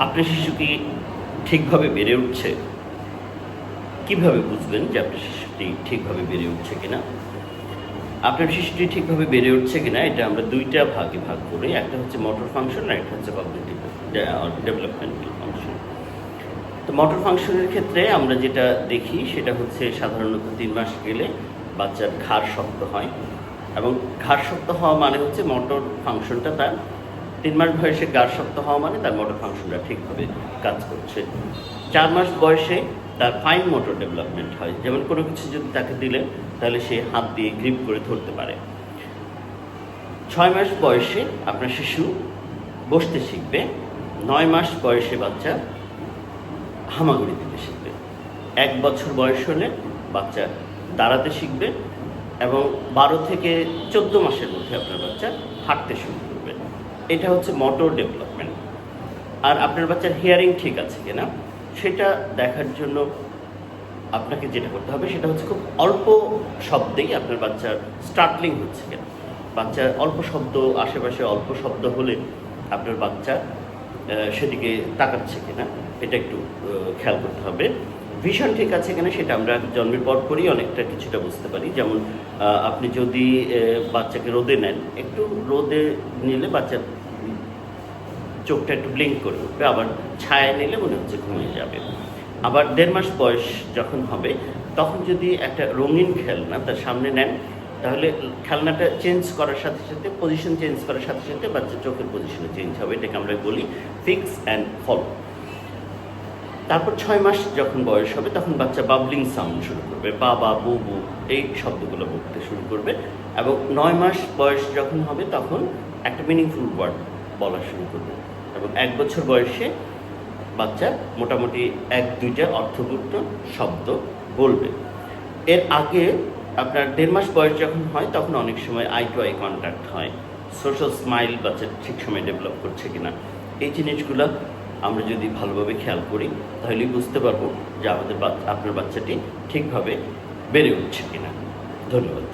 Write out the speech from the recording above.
আপনার শিশু কি ঠিকভাবে বেড়ে উঠছে? কিভাবে বুঝবেন যে আপনার শিশুটি ঠিকভাবে বেড়ে উঠছে কিনা? আপনার শিশুটি ঠিকভাবে বেড়ে উঠছে কিনা এটা আমরা দুইটা ভাগে ভাগ করি। একটা হচ্ছে মোটর ফাংশন আর একটা হচ্ছে কগনিটিভ ডেভেলপমেন্টাল ফাংশন। তো মোটর ফাংশনের ক্ষেত্রে আমরা যেটা দেখি সেটা হচ্ছে সাধারণত 3 মাস গেলে বাচ্চার ঘাড় শক্ত হয়, এবং ঘাড় শক্ত হওয়া মানে হচ্ছে মোটর ফাংশনটা তার 3 মাস বয়সে ঘাড় শক্ত হওয়া মানে তার মোটর ফাংশনটা ঠিকভাবে কাজ করছে। 4 মাস বয়সে তার ফাইন মোটর ডেভেলপমেন্ট হয়, যেমন কোনো কিছু যদি তাকে দিলে তাহলে সে হাত দিয়ে গ্রিপ করে ধরতে পারে। 6 মাস বয়সে আপনার শিশু বসতে শিখবে। 9 মাস বয়সে বাচ্চা হামাগুড়ি দিতে শিখবে। 1 বছর বয়স হলে বাচ্চা দাঁড়াতে শিখবে, এবং 12 থেকে 14 মাসের মধ্যে আপনার বাচ্চা হাঁটতে শুরু করবে। এটা হচ্ছে মোটর ডেভেলপমেন্ট। আর আপনার বাচ্চার হিয়ারিং ঠিক আছে কিনা সেটা দেখার জন্য আপনাকে যেটা করতে হবে সেটা হচ্ছে খুব অল্প শব্দেই আপনার বাচ্চার স্টার্টলিং হচ্ছে কিনা। বাচ্চার অল্প শব্দ, আশেপাশে অল্প শব্দ হলে আপনার বাচ্চা সেদিকে তাকাচ্ছে কিনা এটা একটু খেয়াল করতে হবে। ভিশন ঠিক আছে কিনা সেটা আমরা জন্মের পর পরই অনেকটা কিছুটা বুঝতে পারি। যেমন আপনি যদি বাচ্চাকে রোদে নেন, একটু রোদে নিলে বাচ্চার চোখটা একটু ব্লিঙ্ক করে উঠবে, আবার ছায়া নিলে মনে হচ্ছে ঘুমিয়ে যাবে। আবার 1.5 মাস বয়স যখন হবে তখন যদি একটা রঙিন খেলনা তার সামনে নেন, তাহলে খেলনাটা চেঞ্জ করার সাথে সাথে, পজিশন চেঞ্জ করার সাথে সাথে বাচ্চার চোখের পজিশনে চেঞ্জ হবে। এটাকে আমরা বলি ফিক্স অ্যান্ড ফলো। তারপর 6 মাস যখন বয়স হবে তখন বাচ্চা বাবলিং সাউন্ড শুরু করবে, বাবা, বুবু এই শব্দগুলো বলতে শুরু করবে। এবং 9 মাস বয়স যখন হবে তখন একটা মিনিংফুল ওয়ার্ড বলা শুরু করবে। এবং 1 বছর বয়সে বাচ্চা মোটামুটি 1-2টা অর্থপূর্ণ শব্দ বলবে। এর আগে আপনার 1.5 মাস বয়স যখন হয় তখন অনেক সময় আই টু আই কন্ট্যাক্ট হয়, সোশ্যাল স্মাইল বাচ্চা ঠিক সময় ডেভেলপ করছে কিনা। এই জিনিসগুলো আমরা যদি ভালোভাবে খেয়াল করি তাহলেই বুঝতে পারবো যে আপনার বাচ্চাটি ঠিকভাবে বেড়ে উঠছে কিনা। ধন্যবাদ।